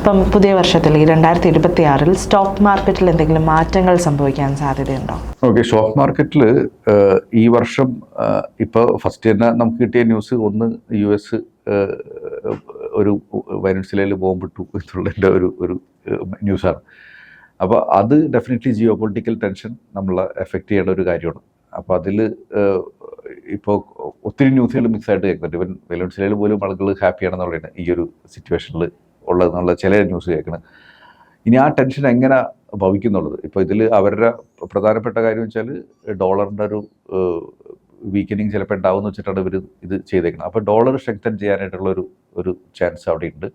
ഇപ്പം പുതിയ വർഷത്തിൽ 2026 സ്റ്റോക്ക് മാർക്കറ്റിൽ എന്തെങ്കിലും മാറ്റങ്ങൾ സംഭവിക്കാൻ സാധ്യതയുണ്ടോ? ഓക്കെ, സ്റ്റോക്ക് മാർക്കറ്റിൽ ഈ വർഷം ഇപ്പോൾ ഫസ്റ്റ് തന്നെ നമുക്ക് കിട്ടിയ ന്യൂസ് ഒന്ന് US ഒരു വെനസ്വേലയിൽ ബോംബിട്ടു എന്നുള്ളതിൻ്റെ ഒരു ന്യൂസാണ്. അപ്പോൾ അത് ഡെഫിനറ്റ്ലി ജിയോ പൊളിറ്റിക്കൽ ടെൻഷൻ നമ്മളെ എഫക്റ്റ് ചെയ്യേണ്ട ഒരു കാര്യമാണ്. അപ്പോൾ അതിൽ ഇപ്പോൾ ഒത്തിരി ന്യൂസുകൾ മിക്സായിട്ട് കേൾക്കുന്നുണ്ട്. ഇവൻ വെനസ്വേലയിൽ പോലും ആളുകൾ ഹാപ്പിയാണെന്നുള്ളതാണ് ഈ ഒരു സിറ്റുവേഷനിൽ ഉള്ളതെന്നുള്ള ചില ന്യൂസ് കേൾക്കണം. ഇനി ആ ടെൻഷൻ എങ്ങനെ ഭവിക്കുന്നുള്ളത്, ഇപ്പോൾ ഇതിൽ അവരുടെ പ്രധാനപ്പെട്ട കാര്യം വെച്ചാൽ ഡോളറിൻ്റെ ഒരു വീക്കനിങ് ചിലപ്പോൾ ഉണ്ടാവുമെന്ന് വെച്ചിട്ടാണ് ഇവർ ഇത് ചെയ്തേക്കുന്നത്. അപ്പോൾ ഡോളർ സ്ട്രെങ്തൻ ചെയ്യാനായിട്ടുള്ളൊരു ചാൻസ് അവിടെ ഉണ്ട്.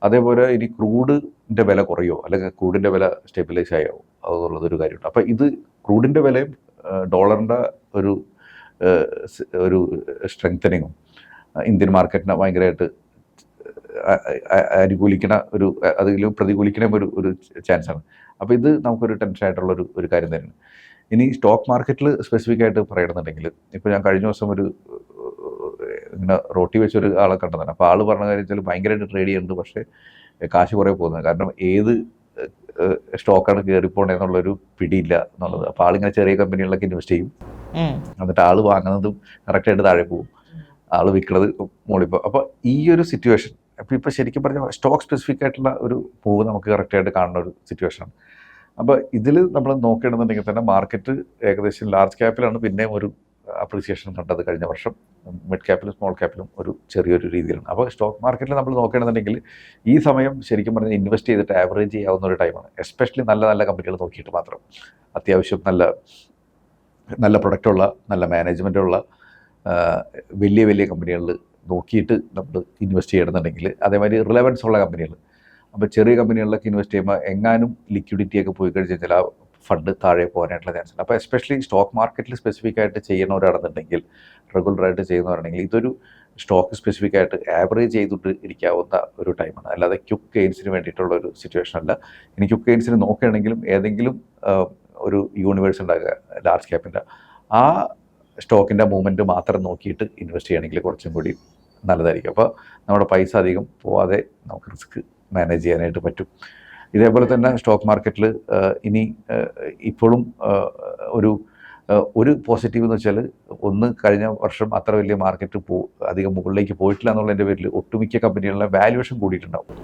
അതേപോലെ ഇനി ക്രൂഡിൻ്റെ വില കുറയോ അല്ലെങ്കിൽ ക്രൂഡിൻ്റെ വില സ്റ്റെബിലൈസ് ആയോ എന്നുള്ളതൊരു കാര്യമുണ്ട്. അപ്പോൾ ഇത് ക്രൂഡിൻ്റെ വിലയും ഡോളറിൻ്റെ ഒരു സ്ട്രെങ്തനിങ്ങും ഇന്ത്യൻ മാർക്കറ്റിനെ ഭയങ്കരമായിട്ട് അനുകൂലിക്കണ അതിലും പ്രതികൂലിക്കണ ഒരു ചാൻസാണ്. അപ്പോൾ ഇത് നമുക്കൊരു ടെൻഷനായിട്ടുള്ളൊരു കാര്യം തന്നെയാണ്. ഇനി സ്റ്റോക്ക് മാർക്കറ്റിൽ സ്പെസിഫിക് ആയിട്ട് പറയണമെന്നുണ്ടെങ്കിൽ, ഇപ്പോൾ ഞാൻ കഴിഞ്ഞ ദിവസം ഇങ്ങനെ റോട്ടി വെച്ചൊരു ആളെ കണ്ടതാണ്. അപ്പോൾ ആൾ പറഞ്ഞ കാര്യം വെച്ചാൽ ഭയങ്കരമായിട്ട് ട്രേഡ് ചെയ്യുന്നുണ്ട്, പക്ഷേ കാശ് കുറേ പോകുന്നത്. കാരണം ഏത് സ്റ്റോക്കാണ് കയറിപ്പോണെന്നുള്ളൊരു പിടിയില്ല എന്നുള്ളത്. അപ്പോൾ ആളിങ്ങനെ ചെറിയ കമ്പനികളിലൊക്കെ ഇൻവെസ്റ്റ് ചെയ്യും, എന്നിട്ട് ആൾ വാങ്ങുന്നതും കറക്റ്റായിട്ട് താഴെ പോകും, ആൾ വിൽക്കുന്നത് മുകളിൽ പോകും. അപ്പോൾ ഈ ഒരു സിറ്റുവേഷൻ ഇപ്പോൾ ശരിക്കും പറഞ്ഞാൽ സ്റ്റോക്ക് സ്പെസിഫിക് ആയിട്ടുള്ള ഒരു മൂവ് നമുക്ക് കറക്റ്റായിട്ട് കാണുന്ന ഒരു സിറ്റുവേഷനാണ്. അപ്പോൾ ഇതിൽ നമ്മൾ നോക്കുകയാണെന്നുണ്ടെങ്കിൽ തന്നെ മാർക്കറ്റ് ഏകദേശം ലാർജ് ക്യാപ്പിലാണ് പിന്നെയും ഒരു അപ്രീസിയേഷൻ കണ്ടത് കഴിഞ്ഞ വർഷം. മിഡ് ക്യാപ്പിലും സ്മോൾ ക്യാപ്പിലും ഒരു ചെറിയൊരു രീതിയിലാണ്. അപ്പോൾ സ്റ്റോക്ക് മാർക്കറ്റിൽ നമ്മൾ നോക്കുകയാണെന്നുണ്ടെങ്കിൽ ഈ സമയം ശരിക്കും പറഞ്ഞാൽ ഇൻവെസ്റ്റ് ചെയ്തിട്ട് ആവറേജ് ചെയ്യാവുന്ന ഒരു ടൈമാണ്. എസ്പെഷ്യലി നല്ല നല്ല കമ്പനികൾ നോക്കിയിട്ട് മാത്രം, അത്യാവശ്യം നല്ല പ്രൊഡക്റ്റുള്ള, നല്ല മാനേജ്മെൻറ്റുള്ള വലിയ വലിയ കമ്പനികളിൽ നോക്കിയിട്ട് നമ്മൾ ഇൻവെസ്റ്റ് ചെയ്യണമെന്നുണ്ടെങ്കിൽ, അതേമാതിരി റിലവൻസ് ഉള്ള കമ്പനികൾ. അപ്പോൾ ചെറിയ കമ്പനികളിലൊക്കെ ഇൻവെസ്റ്റ് ചെയ്യുമ്പോൾ എങ്ങാനും ലിക്വിഡിറ്റിയൊക്കെ പോയി കഴിഞ്ഞാൽ ആ ഫണ്ട് താഴെ പോകാനായിട്ടുള്ള ചാൻസ് ഉണ്ട്. അപ്പോൾ എസ്പെഷ്യലി സ്റ്റോക്ക് മാർക്കറ്റിൽ സ്പെസിഫിക് ആയിട്ട് ചെയ്യുന്നവരാണെന്നുണ്ടെങ്കിൽ, റെഗുലറായിട്ട് ചെയ്യുന്നവരാണെങ്കിൽ ഇതൊരു സ്റ്റോക്ക് സ്പെസിഫിക് ആയിട്ട് ആവറേജ് ചെയ്തിട്ട് ഇരിക്കാവുന്ന ഒരു ടൈമാണ്, അല്ലാതെ ക്യുക്ക് ഗെയിൻസിന് വേണ്ടിയിട്ടുള്ള ഒരു സിറ്റുവേഷൻ അല്ല. ഇനി ക്യുക്ക് ഗെയിൻസിന് നോക്കുകയാണെങ്കിലും ഏതെങ്കിലും ഒരു യൂണിവേഴ്സ് ഉണ്ടാകുക ലാർജ് ക്യാപ്പിൻ്റെ, ആ സ്റ്റോക്കിൻ്റെ മൂവ്മെൻറ്റ് മാത്രം നോക്കിയിട്ട് ഇൻവെസ്റ്റ് ചെയ്യണമെങ്കിൽ കുറച്ചും കൂടി നല്ലതായിരിക്കും. അപ്പോൾ നമ്മുടെ പൈസ അധികം പോവാതെ നമുക്ക് റിസ്ക് മാനേജ് ചെയ്യാനായിട്ട് പറ്റും. ഇതേപോലെ തന്നെ സ്റ്റോക്ക് മാർക്കറ്റിൽ ഇനി ഇപ്പോഴും ഒരു പോസിറ്റീവ് എന്ന് വെച്ചാൽ, ഒന്ന് കഴിഞ്ഞ വർഷം അത്ര വലിയ മാർക്കറ്റ് അധികം മുകളിലേക്ക് പോയിട്ടില്ല എന്നുള്ളതിൻ്റെ പേരിൽ ഒട്ടുമിക്ക കമ്പനികളുടെ വാല്യുവേഷൻ കൂടിയിട്ടുണ്ടാവും.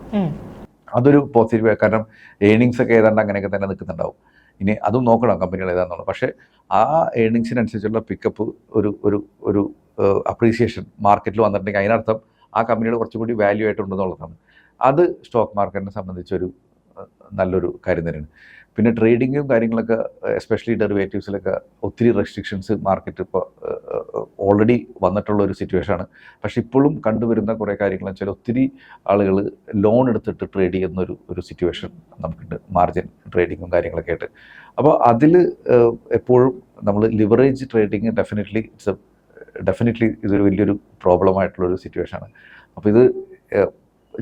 അതൊരു പോസിറ്റീവ്, കാരണം ഏണിങ്സ് ഒക്കെ ഏതാണ്ട് അങ്ങനെയൊക്കെ തന്നെ നിൽക്കുന്നുണ്ടാവും. ഇനി അതും നോക്കണം കമ്പനികൾ ഏതാണെന്നുള്ളത്. പക്ഷേ ആ ഏണിങ്സിനനുസരിച്ചുള്ള പിക്കപ്പ് ഒരു അപ്രീസിയേഷൻ മാർക്കറ്റിൽ വന്നിട്ടുണ്ടെങ്കിൽ അതിനർത്ഥം ആ കമ്പനിയുടെ കുറച്ചുകൂടി വാല്യൂ ആയിട്ടുണ്ടെന്നുള്ളതാണ്. അത് സ്റ്റോക്ക് മാർക്കറ്റിനെ സംബന്ധിച്ചൊരു നല്ലൊരു കാര്യം തന്നെയാണ്. പിന്നെ ട്രേഡിങ്ങും കാര്യങ്ങളൊക്കെ, എസ്പെഷ്യലി ഡെറിവേറ്റീവ്സിലൊക്കെ ഒത്തിരി റെസ്ട്രിക്ഷൻസ് മാർക്കറ്റ് ഇപ്പോൾ ഓൾറെഡി വന്നിട്ടുള്ള ഒരു സിറ്റുവേഷനാണ്. പക്ഷെ ഇപ്പോഴും കണ്ടുവരുന്ന കുറേ കാര്യങ്ങൾ വെച്ചാൽ ഒത്തിരി ആളുകൾ ലോൺ എടുത്തിട്ട് ട്രേഡ് ചെയ്യുന്ന ഒരു സിറ്റുവേഷൻ നമുക്കുണ്ട്, മാർജിൻ ട്രേഡിങ്ങും കാര്യങ്ങളൊക്കെ ആയിട്ട്. അപ്പോൾ അതിൽ എപ്പോഴും നമ്മൾ ലിവറേജ് ട്രേഡിങ് ഡെഫിനറ്റ്ലി ഇതൊരു വലിയൊരു പ്രോബ്ലമായിട്ടുള്ളൊരു സിറ്റുവേഷനാണ്. അപ്പോൾ ഇത്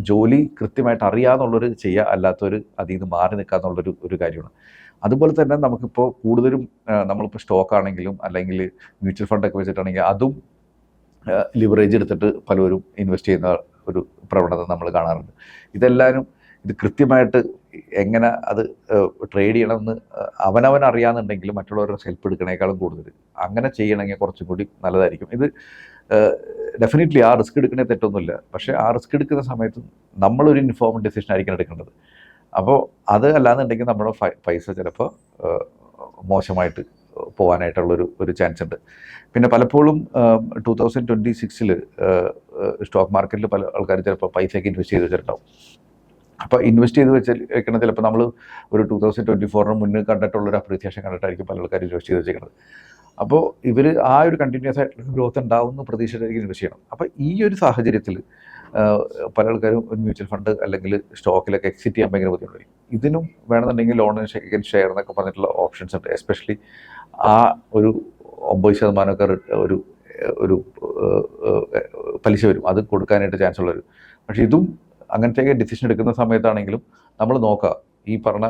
ജോലി കൃത്യമായിട്ട് അറിയാമെന്നുള്ളൊരു ചെയ്യുക, അല്ലാത്തൊരു അതിൽ നിന്ന് മാറി നിൽക്കുക എന്നുള്ളൊരു കാര്യമാണ്. അതുപോലെ തന്നെ നമുക്കിപ്പോൾ കൂടുതലും നമ്മളിപ്പോൾ സ്റ്റോക്കാണെങ്കിലും അല്ലെങ്കിൽ മ്യൂച്വൽ ഫണ്ടൊക്കെ വെച്ചിട്ടാണെങ്കിൽ അതും ലിവറേജ് എടുത്തിട്ട് പലരും ഇൻവെസ്റ്റ് ചെയ്യുന്ന ഒരു പ്രവണത നമ്മൾ കാണാറുണ്ട്. ഇത് കൃത്യമായിട്ട് എങ്ങനെ അത് ട്രേഡ് ചെയ്യണമെന്ന് അവനവൻ അറിയാമെന്നുണ്ടെങ്കിൽ മറ്റുള്ളവരുടെ ഹെൽപ്പ് എടുക്കണേക്കാളും കൂടുതൽ അങ്ങനെ ചെയ്യണമെങ്കിൽ കുറച്ചും കൂടി നല്ലതായിരിക്കും. ഇത് ഡെഫിനറ്റ്ലി ആ റിസ്ക് എടുക്കണേ തെറ്റൊന്നുമില്ല, പക്ഷേ ആ റിസ്ക് എടുക്കുന്ന സമയത്ത് നമ്മളൊരു ഇൻഫോംഡ് ഡിസിഷൻ ആയിരിക്കണം എടുക്കേണ്ടത്. അപ്പോൾ അത് അല്ലാന്നുണ്ടെങ്കിൽ നമ്മുടെ പൈസ ചിലപ്പോൾ മോശമായിട്ട് പോകാനായിട്ടുള്ളൊരു ചാൻസ് ഉണ്ട്. പിന്നെ പലപ്പോഴും 2026 സ്റ്റോക്ക് മാർക്കറ്റിൽ പല ആൾക്കാർ ചിലപ്പോൾ പൈസയൊക്കെ ഇൻവെസ്റ്റ് ചെയ്ത് വെച്ചിട്ടുണ്ടാവും. അപ്പോൾ ഇൻവെസ്റ്റ് ചെയ്ത് വെക്കണം ചിലപ്പോൾ നമ്മൾ ഒരു 2024 മുന്നേ കണ്ടിട്ടുള്ളൊരു അപ്രീസിയേഷൻ കണ്ടിട്ടായിരിക്കും പല ആൾക്കാർ ഇൻവെസ്റ്റ് ചെയ്ത് വെച്ചിരിക്കുന്നത്. അപ്പോൾ ഇവർ ആ ഒരു കണ്ടിന്യൂസ് ആയിട്ടുള്ള ഗ്രോത്ത് ഉണ്ടാവുമെന്ന് പ്രതീക്ഷിച്ചിട്ടായിരിക്കും ഇൻവെസ്റ്റ് ചെയ്യണം. അപ്പോൾ ഈ ഒരു സാഹചര്യത്തിൽ പല ആൾക്കാരും ഒരു മ്യൂച്വൽ ഫണ്ട് അല്ലെങ്കിൽ സ്റ്റോക്കിലൊക്കെ എക്സിറ്റ് ചെയ്യാൻ ഭയങ്കര ബുദ്ധിമുട്ടായിരിക്കും. ഇതിനും വേണമെന്നുണ്ടെങ്കിൽ ലോൺ ഷെയർ എന്നൊക്കെ പറഞ്ഞിട്ടുള്ള ഓപ്ഷൻസ് ഉണ്ട്. എസ്പെഷ്യലി ആ ഒരു 90% ഒരു പലിശ വരും, അത് കൊടുക്കാനായിട്ട് ചാൻസ് ഉള്ളൊരു. പക്ഷേ ഇതും അങ്ങനത്തെ ഡിസിഷൻ എടുക്കുന്ന സമയത്താണെങ്കിലും നമ്മൾ നോക്കുക, ഈ പറഞ്ഞ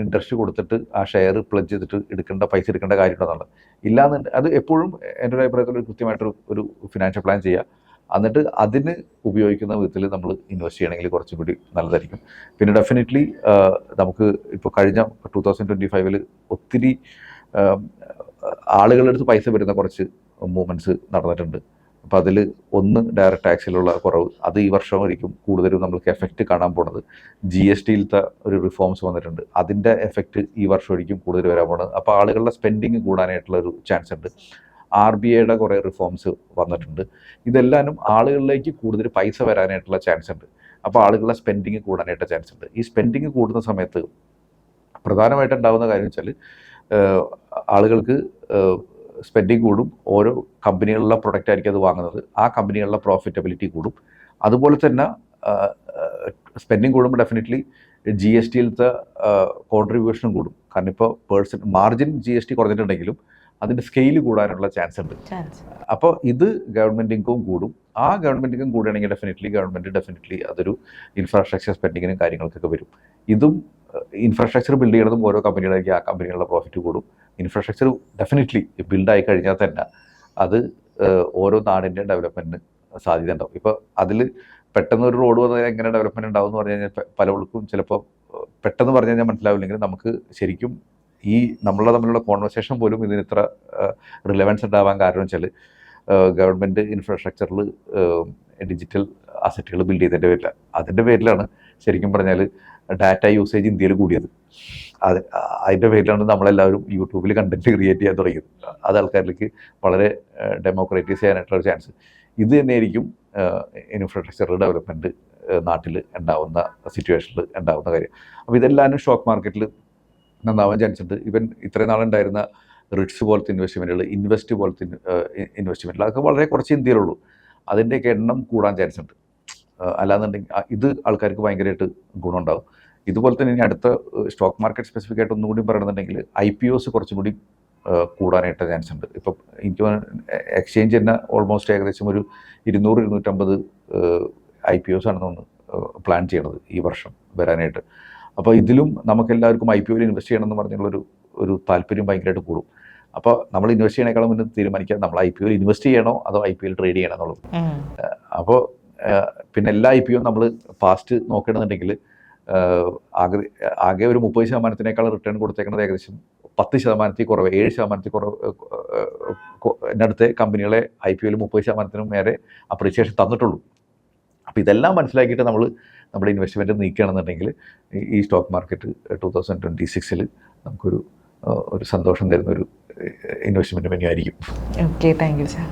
ഇൻട്രസ്റ്റ് കൊടുത്തിട്ട് ആ ഷെയർ പ്ലജ് ചെയ്തിട്ട് പൈസ എടുക്കേണ്ട കാര്യമുണ്ടെന്നുള്ളത്. ഇല്ലാന്ന് അത് എപ്പോഴും എൻ്റെ ഒരു അഭിപ്രായത്തിൽ കൃത്യമായിട്ടൊരു ഫിനാൻഷ്യൽ പ്ലാൻ ചെയ്യുക. എന്നിട്ട് അതിന് ഉപയോഗിക്കുന്ന വിധത്തിൽ നമ്മൾ ഇൻവെസ്റ്റ് ചെയ്യണമെങ്കിൽ കുറച്ചും കൂടി നല്ലതായിരിക്കും. പിന്നെ ഡെഫിനറ്റ്ലി നമുക്ക് ഇപ്പോൾ കഴിഞ്ഞ 2025 ഒത്തിരി ആളുകളുടെ അടുത്ത് പൈസ വരുന്ന കുറച്ച് മൂവ്മെൻറ്റ്സ് നടന്നിട്ടുണ്ട്. അപ്പോൾ അതിൽ ഒന്ന് ഡയറക്റ്റ് ടാക്സിലുള്ള കുറവ്, അത് ഈ വർഷമായിരിക്കും കൂടുതലും നമ്മൾക്ക് എഫക്റ്റ് കാണാൻ പോണത്. GSTയിലത്തെ ഒരു റിഫോംസ് വന്നിട്ടുണ്ട്, അതിൻ്റെ എഫക്റ്റ് ഈ വർഷമായിരിക്കും കൂടുതൽ വരാൻ പോണത്. അപ്പോൾ ആളുകളുടെ സ്പെൻഡിങ് കൂടാനായിട്ടുള്ള ഒരു ചാൻസ് ഉണ്ട്. RBIയുടെ കുറേ റിഫോംസ് വന്നിട്ടുണ്ട്. ഇതെല്ലാനും ആളുകളിലേക്ക് കൂടുതൽ പൈസ വരാനായിട്ടുള്ള ചാൻസ് ഉണ്ട്. അപ്പോൾ ആളുകളുടെ സ്പെൻഡിങ് കൂടാനായിട്ട് ചാൻസ് ഉണ്ട്. ഈ സ്പെൻഡിങ് കൂടുന്ന സമയത്ത് പ്രധാനമായിട്ട് ഉണ്ടാകുന്ന കാര്യം വെച്ചാൽ ആളുകൾക്ക് സ്പെൻഡിങ് കൂടും. ഓരോ കമ്പനികളിലെ പ്രൊഡക്റ്റ് ആയിരിക്കും അത് വാങ്ങുന്നത്, ആ കമ്പനികളിലെ പ്രോഫിറ്റബിലിറ്റി കൂടും. അതുപോലെ തന്നെ സ്പെൻഡിങ് കൂടുമ്പോൾ ഡെഫിനറ്റ്ലി GSTയിലത്തെ കോൺട്രിബ്യൂഷനും കൂടും. കാരണം ഇപ്പോൾ മാർജിൻ GST കുറഞ്ഞിട്ടുണ്ടെങ്കിലും അതിൻ്റെ സ്കെയിൽ കൂടാനുള്ള ചാൻസ് ഉണ്ട്. അപ്പോൾ ഇത് ഗവൺമെൻറ് ഇൻകം കൂടും. ആ ഗവൺമെൻറ് ഇൻകം കൂടുകയാണെങ്കിൽ ഡെഫിനറ്റ്ലി അതൊരു ഇൻഫ്രാസ്ട്രക്ചർ സ്പെൻഡിങ്ങിനും കാര്യങ്ങൾക്കൊക്കെ വരും. ഇതും ഇൻഫ്രാസ്ട്രക്ചർ ബിൽഡ് ചെയ്യണതും ഓരോ കമ്പനികളായിരിക്കും, ആ കമ്പനികളുടെ പ്രോഫിറ്റ് കൂടും. ഇൻഫ്രാസ്ട്രക്ചർ ഡെഫിനറ്റ്ലി ബിൽഡായി കഴിഞ്ഞാൽ തന്നെ അത് ഓരോ നാടിൻ്റെ ഡെവലപ്മെൻറ്റിന് സാധ്യത ഉണ്ടാവും. ഇപ്പോൾ അതിൽ പെട്ടെന്ന് ഒരു റോഡ് വന്നാൽ എങ്ങനെ ഡെവലപ്മെൻറ്റ് ഉണ്ടാവും എന്ന് പറഞ്ഞു കഴിഞ്ഞാൽ പലർക്കും ചിലപ്പോൾ പെട്ടെന്ന് പറഞ്ഞു കഴിഞ്ഞാൽ മനസ്സിലാവില്ലെങ്കിൽ നമുക്ക് ശരിക്കും ഈ തമ്മിലുള്ള കോൺവെർസേഷൻ പോലും ഇതിന് ഇത്ര റിലവൻസ് ഉണ്ടാവാൻ കാരണം വെച്ചാൽ ഗവൺമെൻറ് ഇൻഫ്രാസ്ട്രക്ചറിൽ ഡിജിറ്റൽ അസറ്റുകൾ ബിൽഡ് ചെയ്തതിൻ്റെ പേരിലാണ്. അതിൻ്റെ പേരിലാണ് ശരിക്കും പറഞ്ഞാൽ ഡാറ്റ യൂസേജ് ഇന്ത്യയിൽ കൂടിയത്. അതിൻ്റെ പേരിലാണ് നമ്മളെല്ലാവരും യൂട്യൂബിൽ കണ്ടൻറ്റ് ക്രിയേറ്റ് ചെയ്യാൻ തുടങ്ങിയത്. അത് ആൾക്കാരിലേക്ക് വളരെ ഡെമോക്രാറ്റൈസ് ചെയ്യാനായിട്ടുള്ള ചാൻസ്. ഇത് തന്നെയായിരിക്കും ഇൻഫ്രാസ്ട്രക്ചറൽ ഡെവലപ്മെൻറ്റ് നാട്ടിൽ ഉണ്ടാവുന്ന സിറ്റുവേഷനിൽ ഉണ്ടാവുന്ന കാര്യം. അപ്പോൾ ഇതെല്ലാവരും സ്റ്റോക്ക് മാർക്കറ്റിൽ നന്നാവാൻ ചാൻസ് ഉണ്ട്. ഇവൻ ഇത്രയും നാളുണ്ടായിരുന്ന റിട്സ് പോലത്തെ ഇൻവെസ്റ്റ് പോലത്തെ ഇൻവെസ്റ്റ്മെൻറ്റിൽ അതൊക്കെ വളരെ കുറച്ച് ഇന്ത്യയിലുള്ളൂ. അതിൻ്റെയൊക്കെ എണ്ണം കൂടാൻ ചാൻസ് ഉണ്ട്. അല്ലാന്നുണ്ടെങ്കിൽ ഇത് ആൾക്കാർക്ക് ഭയങ്കരമായിട്ട് ഗുണമുണ്ടാകും. ഇതുപോലെ തന്നെ ഇനി അടുത്ത സ്റ്റോക്ക് മാർക്കറ്റ് സ്പെസിഫിക് ആയിട്ട് ഒന്നും കൂടി പറയുന്നുണ്ടെങ്കിൽ IPOs കുറച്ചും കൂടി കൂടാനായിട്ട് ചാൻസ് ഉണ്ട്. ഇപ്പം എനിക്ക് എക്സ്ചേഞ്ച് തന്നെ ഓൾമോസ്റ്റ് ഏകദേശം ഒരു 200-250 IPOs ആണെന്നൊന്ന് പ്ലാൻ ചെയ്യണത് ഈ വർഷം വരാനായിട്ട്. അപ്പോൾ ഇതിലും നമുക്കെല്ലാവർക്കും IPOയിൽ ഇൻവെസ്റ്റ് ചെയ്യണമെന്ന് പറഞ്ഞുള്ളൊരു താല്പര്യം ഭയങ്കരമായിട്ട് കൂടും. അപ്പോൾ നമ്മൾ ഇൻവെസ്റ്റ് ചെയ്യണേക്കാളും മുന്നേ തീരുമാനിക്കാം നമ്മൾ IPOയിൽ ഇൻവെസ്റ്റ് ചെയ്യണോ അതോ IPOയിൽ ട്രേഡ് ചെയ്യണം എന്നുള്ളത്. അപ്പോൾ പിന്നെ എല്ലാ IPOയും നമ്മൾ പാസ്റ്റ് നോക്കണമെന്നുണ്ടെങ്കിൽ ആകെ ഒരു 30%-ക്കാൾ റിട്ടേൺ കൊടുത്തേക്കുന്നത് ഏകദേശം 10% കുറവ്, 7% കുറവ് അടുത്ത കമ്പനികളെ IPOയിൽ 30%-നും മേലെ അപ്രീസിയേഷൻ തന്നിട്ടുള്ളൂ. അപ്പോൾ ഇതെല്ലാം മനസ്സിലാക്കിയിട്ട് നമ്മുടെ ഇൻവെസ്റ്റ്മെൻറ്റ് നീക്കുകയാണെന്നുണ്ടെങ്കിൽ ഈ സ്റ്റോക്ക് മാർക്കറ്റ് 2026 നമുക്കൊരു സന്തോഷം തരുന്ന ഒരു ഇൻവെസ്റ്റ്മെൻറ്റ് മെനു ആയിരിക്കും. Okay, thank you sir.